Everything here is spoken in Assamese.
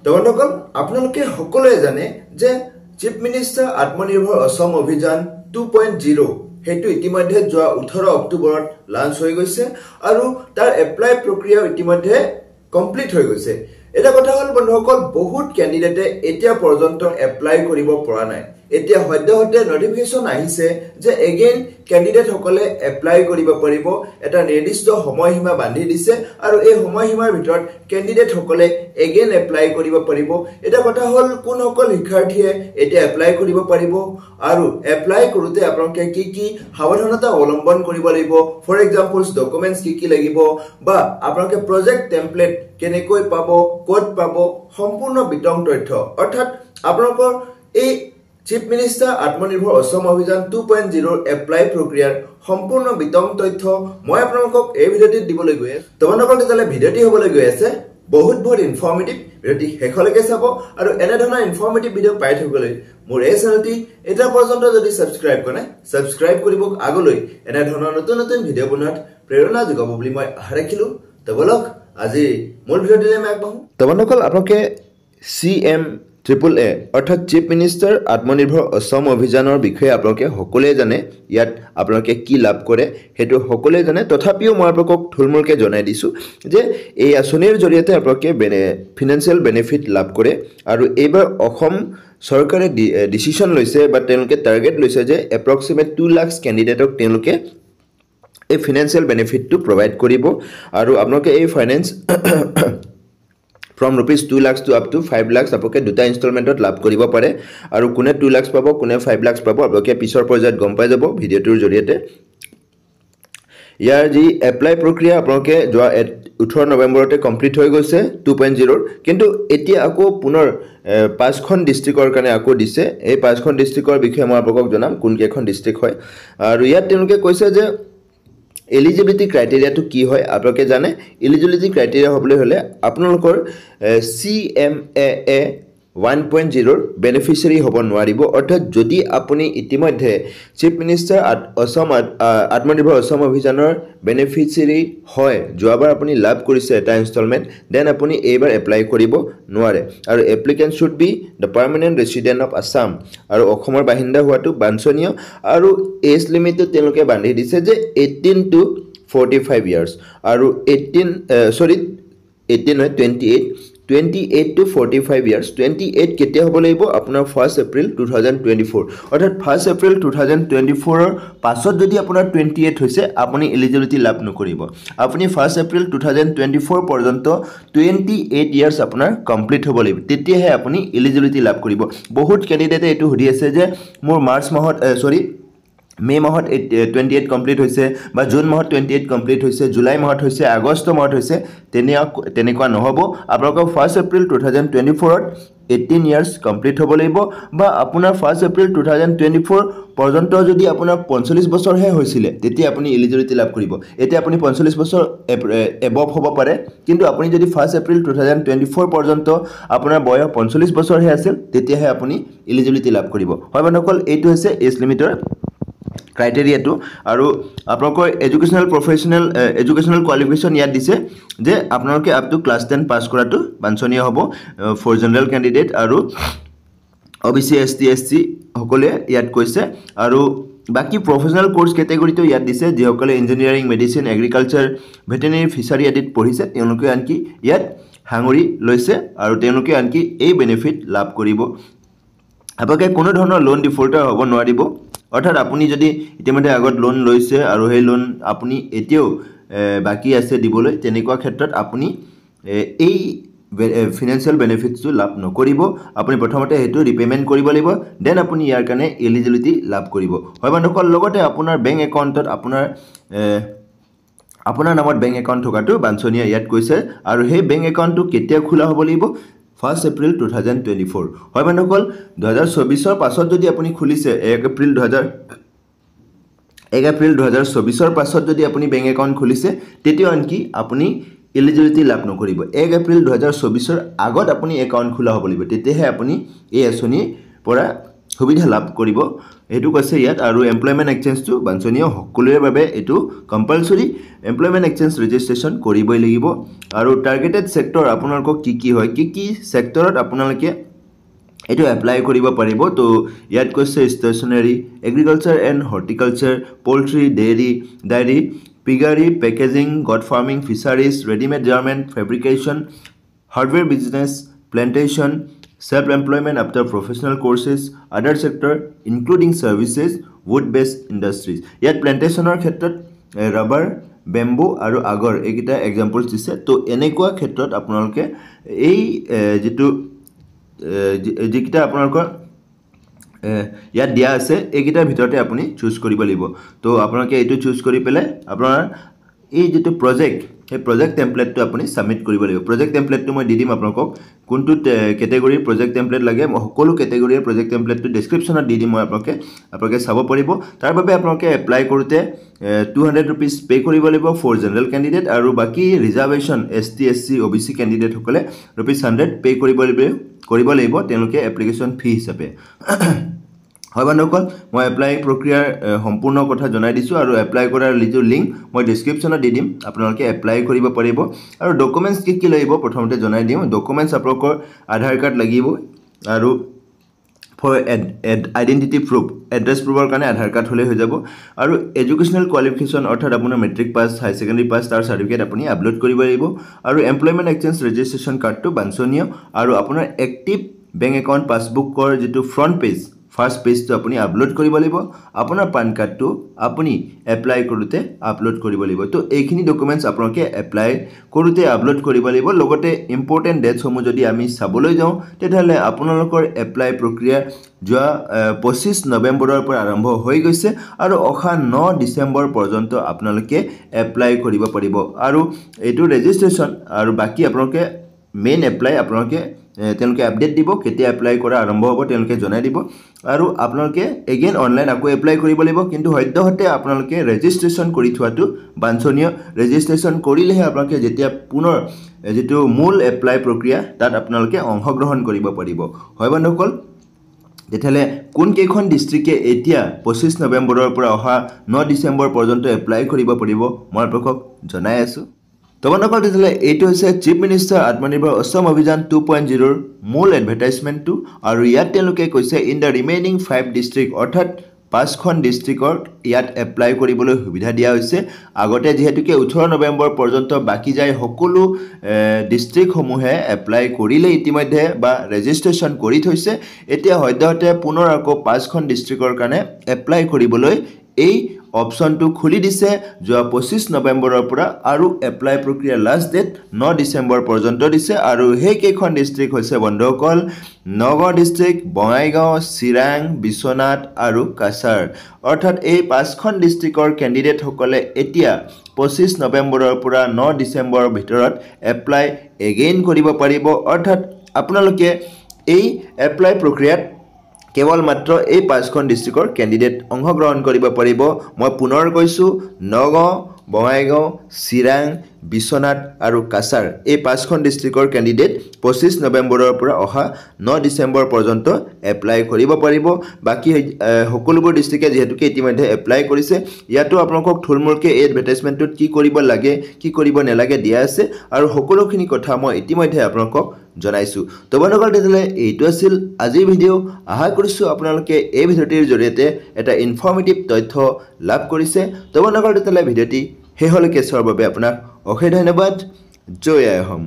বন্ধুসকল আপোনালোকে সকলোৱে জানে যে চিফ মিনিষ্টাৰ আত্মনিৰ্ভৰ অসম অভিযান 2.0 হেতু ইতিমধ্যে যোৱা 18 অক্টোবৰত লঞ্চ হৈ গৈছে আৰু তাৰ এপ্লাই প্ৰক্ৰিয়া ইতিমধ্যে কমপ্লিট হৈ গৈছে। এটা কথা হল বন্ধুসকল বহুত ক্যান্ডিডেটে এতিয়া পৰ্যন্ত এপ্লাই কৰিব পৰা নাই। এতিয়া সদ্যহতে নোটিফিকেশন আহিছে যে এগেইন ক্যান্ডিডেট সকলে এপ্লাই কৰিব পাৰিব। এটা নিৰ্দিষ্ট সময়সীমা বান্ধি দিছে আৰু এই সময়সীমাৰ ভিতৰত ক্যান্ডিডেট সকলে এগেইন এপ্লাই কৰিব পাৰিব। এটা কথা হল কোন সকল শিক্ষাৰ্থীয়ে এতিয়া এপ্লাই কৰিব পাৰিব আৰু এপ্লাই কৰোতে আপোনালোকে কি কি সাৱধানতা অৱলম্বন কৰিব লাগিব, ফৰ এক্সাম্পলস ডকুমেন্টস কি লাগিব বা আপোনালোকে প্ৰজেক্ট টেমপ্লেট কেনেকৈ পাব, কোড পাব, সম্পূৰ্ণ বিতং তথ্য অৰ্থাৎ আপোনালোকৰ এই চিফ মিনিষ্টাৰ আত্মনিৰ্ভৰ অসম অভিযান 2.0 এপ্লাই প্ৰক্ৰিয়াৰ সম্পূৰ্ণ বিতং তথ্য মই আপোনালোকক এই ভিডিঅ'টিত দিবলৈ গৈ আছো। তোমালোকৰ তেতিয়ালে ভিডিঅ'টি হ'বলৈ গৈ আছে বহুত ইনফৰ্মেটিভ। ভিডিঅ'টি শেষলৈকে চাব আৰু এনে ধৰণৰ ইনফৰ্মেটিভ ভিডিঅ' পাই থাকিবলৈ মোৰ এই চেনেলটি এটা পৰ্যন্ত যদি সাবস্ক্ৰাইব কৰে সাবস্ক্ৰাইব কৰিব। আগলৈ এনে ধৰণৰ নতুন ভিডিঅ' বনোৱাত প্ৰেৰণা যোগাব বুলি মই আশা ৰাখিলো। তো বলক আজি মূল ভিডিঅ'টিলৈ আমি আগবাঢ়ো। তোমালোকৰ আপোনালোকে CMAAA অৰ্থাৎ চিফ মিনিষ্টাৰ আত্মনিৰ্ভৰ অসম অভিযানৰ বিষয়ে আপোনালোকে সকলোৱে জানে। ইয়াত আপোনালোকে কি লাভ কৰে হেতু সকলোৱে জানে, তথাপিও মই আপোনালোকক থুলমূলকৈ জনাই দিছো যে এই আঁচনিৰ জৰিয়তে আপোনালোকে ফিনান্সিয়েল বেনিফিট লাভ কৰে আৰু এইবাৰ অসম চৰকাৰে ডিসিশন লৈছে বা তেওঁলোকে টাৰ্গেট লৈছে যে এপ্ৰক্সিমেট 2 লাখ ক্যান্ডিডেটক তেওঁলোকে এই ফিনান্সিয়েল বেনিফিটটো প্ৰভাইড কৰিব আৰু আপোনালোকে এই finance from rupees 2 lakhs to up to 5 lakhs আপোনালোকে দুটা ইনষ্টলমেন্টত লাভ কৰিব পাৰে আৰু কোনে 2 lakhs পাব কোনে 5 lakhs পাব আপোনালোকে পিছৰ পৰ্যায়ত গম পাই যাব ভিডিঅ'টোৰ জৰিয়তে। ইয়াৰ যি এপ্লাই প্ৰক্ৰিয়া আপোনালোকে যোৱা 18 নৱেম্বৰতে কমপ্লিট হৈ গৈছে 2.0 কিন্তু এতিয়া আকৌ পুনৰ 5খন ডিস্ট্ৰিক্টৰ কাৰণে আকৌ দিছে। এই 5খন ডিস্ট্ৰিক্টৰ বিষয়ে মই আপোনালোকক জনাম কোন কেইখন ডিস্ট্ৰিক্ট হয় আৰু ইয়াত তেওঁলোকে কৈছে যে এলিজিবিলিটি ক্ৰাইটেৰিয়াটো কি হয় আপোনালোকে জানে। এলিজিবিলিটি ক্ৰাইটেৰিয়া হ'বলৈ হলে আপোনালোকৰ CMAA 1.0 বেনিফিচিয়াৰী হ'ব নোৱাৰিব। অৰ্থাৎ যদি আপুনি ইতিমধ্যে চিফ মিনিষ্টাৰ অসম আত্মনিৰ্ভৰ অসম অভিযানৰ বেনিফিচিয়াৰী হয়, যোৱাবাৰ আপুনি লাভ কৰিছে এটা ইনষ্টলমেন্ট, দেন আপুনি এইবাৰ এপ্লাই কৰিব নোৱাৰে আৰু applicant should be the permanent resident of Assam আৰু অসমৰ বাসিন্দা হোৱাটো বাঞ্ছনীয় আৰু এজ লিমিটটো তেওঁলোকে বান্ধি দিছে যে 18 to 45 ইয়াৰ্ছ আৰু 28 to 45 years 28 কেতিয়া হ'ব লাগিব আপোনাৰ 1 এপ্ৰিল 2024 অৰ্থাৎ 1 এপ্ৰিল 2024 ৰ পাছত যদি আপোনাৰ 28 হৈছে আপুনি এলিজিবিলিটি লাভ নকৰিব। আপুনি 1 এপ্ৰিল 2024 পৰ্যন্ত 28 ইয়াৰ্ছ আপোনাৰ কমপ্লিট হ'ব লাগিব, তেতিয়াহে আপুনি এলিজিবিলিটি লাভ কৰিব। বহুত ক্যান্ডিডেটে এটো সুধি আছে যে মোৰ মাৰ্চ মাহত মে মাহত 28 কমপ্লিট হৈছে বা জুন মাহত 28 কমপ্লিট হৈছে, জুলাই মাহত হৈছে, আগষ্ট মাহত হৈছে, তেনেকুৱা নহব। আপোনালোকৰ 1 এপ্ৰিল 2024 ত 18 ইয়াৰ্ছ কমপ্লিট হ'ব লাগিব বা আপোনাৰ 1 এপ্ৰিল 2024 পৰ্যন্ত যদি আপোনাৰ 45 বছৰহে হৈছিলে তেতিয়া আপুনি এলিজিবিলিটি লাভ কৰিব। এতিয়া আপুনি 45 বছৰ এবভ হ'ব পাৰে কিন্তু আপুনি যদি 1 এপ্ৰিল 2024 পৰ্যন্ত আপোনাৰ বয়স 45 বছৰহে আছিল তেতিয়াহে আপুনি এলিজিবিলিটি লাভ কৰিব। হয় বন্ধুসকল, এইটো হৈছে এজ লিমিটৰ ক্ৰাইটেৰিয়াটো আৰু আপোনালোকৰ এডুকেশ্যনেল কোৱালিফিকেশ্যন ইয়াত দিছে যে আপোনালোকে আপ টু ক্লাছ 10 পাছ কৰাটো বাঞ্ছনীয় হ'ব ফৰ জেনেৰেল ক্যান্ডিডেট আৰু OBC ST SC সকলে ইয়াত কৈছে আৰু বাকি প্ৰফেশনাল কোৰ্স কেটেগৰীটো ইয়াত দিছে। যিসকলে engineering, medicine, agriculture, veterinary, fishery আদিত পঢ়িছে তেওঁলোকে আনকি ইয়াত হাঙৰি লৈছে আৰু তেওঁলোকে আনকি এই বেনিফিট লাভ কৰিব। আপোনালোকে কোনো ধৰণৰ লোন ডিফল্টাৰ হ'ব নোৱাৰিব। অৰ্থাৎ আপুনি যদি ইতিমধ্যে আগত লোন লৈছে আৰু সেই লোন আপুনি এতিয়াও বাকি আছে দিবলৈ, তেনেকুৱা ক্ষেত্ৰত আপুনি এই ফিনান্সিয়েল বেনিফিটটো লাভ নকৰিব। আপুনি প্ৰথমতে হেতু ৰিপেমেন্ট কৰিব লাগিব, দেন আপুনি ইয়াৰ কাৰণে এলিজিবিলিটি লাভ কৰিব। হয় বন্ধুসকল, লগতে আপোনাৰ বেংক একাউণ্টত আপোনাৰ নামত বেংক একাউণ্ট থকাটো বাঞ্ছনীয় ইয়াত কৈছে আৰু সেই বেংক একাউণ্টটো কেতিয়া খোলা হ'ব লাগিব 1 এপ্ৰিল 2024। হয় বন্ধুসকল, 2024 পাছত যদি আপুনি খুলিছে 1 এপ্ৰিল 2024 পাছত যদি আপুনি বেংক একাউণ্ট খুলিছে তেতিয়া আনকি আপুনি এলিজিবিলিটি লাভ নকৰিব। 1 এপ্ৰিল 2024 আগত আপুনি একাউণ্ট খোলা হ'ব লাগিব, তেতিয়াহে আপুনি এই আঁচনিৰ পৰা সুবিধা লাভ কৰিব এটো কৈছে ইয়াত আৰু এমপ্লয়মেন্ট এক্সচেঞ্জটো বাঞ্ছনীয় সকলোৰে বাবে এটো কম্পালসৰি এমপ্লয়মেন্ট এক্সচেঞ্জ ৰেজিষ্ট্ৰেচন কৰিবই লাগিব আৰু টাৰ্গেটেড সেক্টৰ আপোনালোকক কি হয় কি সেক্টৰত আপোনালোকে এটো এপ্লাই কৰিব পাৰিব তো ইয়াত কৈছে stationery agriculture and horticulture poultry dairy piggery packaging goat farming fisheries readymade garment fabrication hardware business plantation self-employment after professional courses, other sector including services, wood-based industries. Yet plantationer ক্ষেত্ৰত rubber, bamboo আৰু আগৰ এইকেইটা এক্সাম্পলছ দিছে তো এনেকুৱা ক্ষেত্ৰত আপোনালোকে এই যেটো যিকিটা আপোনালোকৰ ইয়াত দিয়া আছে এইকেইটাৰ ভিতৰতে আপুনি চুজ কৰিব লাগিব তো আপোনালোকে এইটো চুজ কৰি পেলাই আপোনাৰ এই যেটো প্ৰজেক্ট এই প্ৰজেক্ট টেমপ্লেটটো আপুনি সাবমিট কৰিব লাগিব প্ৰজেক্ট টেমপ্লেটটো মই দি দিম আপোনালোকক কোনটো ক্যাটেগৰীৰ প্ৰজেক্ট টেমপ্লেট লাগে মই সকলো ক্যাটেগৰীৰ প্ৰজেক্ট টেমপ্লেটটো ডেসক্ৰিপচনত দি দিম মই আপোনালোকে চাব পাৰিব তাৰ বাবে আপোনালোকে এপ্লাই কৰোতে 200 रुपीस পে কৰিব লাগিব ফৰ জেনাৰেল ক্যান্ডিডেট আৰু বাকি reservation ST SC OBC candidate সকলে ₹100 পে কৰিব লাগিব তেওঁলোকে এপ্লিকেশন ফি হিচাপে হয় বন্ধুসকল মই এপ্লাই প্ৰক্ৰিয়াৰ সম্পূৰ্ণ কথা জনাই দিছো আৰু এপ্লাই কৰাৰ লিংক মই ডেসক্ৰিপচনত দি দিম আপোনালোকে এপ্লাই কৰিব পাৰিব আৰু ডকুমেন্টস কি লাগিব প্ৰথমতে জনাই দিম ডকুমেন্টস আপোনালোকৰ আধাৰ কাৰ্ড লাগিব আৰু ফৰ আইডেন্টিটি প্ৰুফ এড্ৰেছ প্ৰুফৰ কাৰণে আধাৰ কাৰ্ড হলে হৈ যাব আৰু এডুকেশনাল কোৱালিফিকেশন অৰ্থাৎ আপোনাৰ মেট্ৰিক পাস হাই সেকেন্ডাৰী পাস তাৰ সাৰ্টিফিকেট আপুনি আপলোড কৰিব লাগিব আৰু এমপ্লয়মেন্ট এক্সচেঞ্জ ৰেজিষ্ট্ৰেচন কাৰ্ডটো বাঞ্ছনীয় আৰু আপোনাৰ এক্টিভ বেংক একাউণ্ট পাছবুকৰ যেটো ফ্ৰন্ট পেজ ফাৰ্স্ট পেজটো আপুনি আপলোড কৰিব লাগিব আপোনাৰ পান কাৰ্ডটো আপুনি এপ্লাই কৰোতে আপলোড কৰিব লাগিব তো এইখিনি ডকুমেন্টস আপোনালোকে এপ্লাই কৰোতে আপলোড কৰিব লাগিব লগতে ইম্পৰ্টেন্ট ডেটস সমূহ যদি আমি চাবলৈ যাওঁ তেতিয়াহলে আপোনালোকৰ এপ্লাই প্ৰক্ৰিয়া যোৱা 25 নৱেম্বৰৰ পৰা আৰম্ভ হৈ গৈছে আৰু অহা 9 ডিসেম্বৰ পৰ্যন্ত আপোনালোকে এপ্লাই কৰিব পাৰিব আৰু এইটো ৰেজিষ্ট্ৰেচন আৰু বাকি আপোনালোকে মেইন এপ্লাই আপোনালোকে তেওঁলোকে আপডেট দিব কেতিয়া এপ্লাই কৰা আৰম্ভ হ'ব তেওঁলোকে জনাই দিব আৰু আপোনালোকে এগেইন অনলাইন আকৌ এপ্লাই কৰিব লাগিব কিন্তু সদ্যহতে আপোনালোকে ৰেজিষ্ট্ৰেচন কৰি থোৱাটো বাঞ্ছনীয় ৰেজিষ্ট্ৰেচন কৰিলেহে আপোনালোকে যেতিয়া পুনৰ যেটো মূল এপ্লাই প্ৰক্ৰিয়া তাত আপোনালোকে অংশগ্ৰহণ কৰিব পাৰিব হয় বন্ধুসকল তেতিয়ালে কোন কেখন ডিস্ট্ৰিক্টে এতিয়া 25 নৱেম্বৰৰ পৰা অহা 9 ডিসেম্বৰ পৰ্যন্ত এপ্লাই কৰিব পাৰিব মই আপোনালোকক জনাই আছো তো বন্ধুসকল তেতিয়ালে এইটো হৈছে চিফ মিনিষ্টাৰ আত্মনিৰ্ভৰ অসম অভিযান 2.0 ৰ মূল এডভাৰটাইজমেন্টটো আৰু ইয়াত তেওঁলোকে কৈছে ইন দা ৰিমেইনিং 5 ডিস্ট্ৰিক্ট অৰ্থাৎ 5খন ডিস্ট্ৰিক্টৰ ইয়াত এপ্লাই কৰিবলৈ সুবিধা দিয়া হৈছে আগতে যেহেতুকে 18 নৱেম্বৰ পৰ্যন্ত বাকি যায় সকলো ডিস্ট্ৰিক্ট সমূহে এপ্লাই কৰিলে ইতিমধ্যে বা ৰেজিষ্ট্ৰেচন কৰি থৈছে এতিয়া সদ্যহতে পুনৰ আকৌ 5খন ডিস্ট্ৰিক্টৰ কাৰণে এপ্লাই কৰিবলৈ এই অপশনটো খুলি দিছে যোৱা 25 নৱেম্বৰৰ পৰা আৰু এপ্লাই প্ৰক্ৰিয়া লাষ্ট ডেট 9 ডিসেম্বৰ পৰ্যন্ত দিছে আৰু সেই কেইখন ডিস্ট্ৰিক্ট হৈছে বন্ধুসকল নগাঁও ডিস্ট্ৰিক্ট বঙাইগাঁও চিৰাং বিশ্বনাথ আৰু কাছাৰ অৰ্থাৎ এই 5খন ডিস্ট্ৰিক্টৰ ক্যান্ডিডেট সকলে এতিয়া 25 নৱেম্বৰৰ পৰা 9 ডিসেম্বৰৰ ভিতৰত এপ্লাই এগেইন কৰিব পাৰিব অৰ্থাৎ আপোনালোকে এই এপ্লাই প্ৰক্ৰিয়াত কেৱল মাত্ৰ এই 5খন ডিস্ট্ৰিক্টৰ ক্যান্ডিডেট অংশগ্ৰহণ কৰিব পাৰিব মই পুনৰ কৈছো নগাঁও বঙাইগাঁও চিৰাং বিশ্বনাথ আৰু কাছাৰ এই 5খন ডিস্ট্ৰিক্টৰ ক্যান্ডিডেট 25 নৱেম্বৰৰ পৰা অহা 9 ডিসেম্বৰ পৰ্যন্ত এপ্লাই কৰিব পাৰিব বাকি সকলোবোৰ ডিস্ট্ৰিক্টে যেহেতুকে ইতিমধ্যে এপ্লাই কৰিছে ইয়াতো আপোনালোকক থুলমূলকে এই এডভাৰটাইজমেন্টত কি কৰিব লাগে কি কৰিব নেলাগে দিয়া আছে আৰু সকলোখিনি কথা মই ইতিমধ্যে আপোনালোকক জনাইছো তো বন্ধুসকল তেতিয়ালে এইটো আছিল আজিৰ ভিডিও আশা কৰিছো আপোনালোকে এই ভিডিওটিৰ জৰিয়তে এটা ইনফৰ্মেটিভ তথ্য লাভ কৰিছে তো বন্ধুসকল তেতিয়ালে ভিডিওটি হেহলৈকে চোৱাৰ বাবে আপোনাক অশেষ ধন্যবাদ জয় আই অসম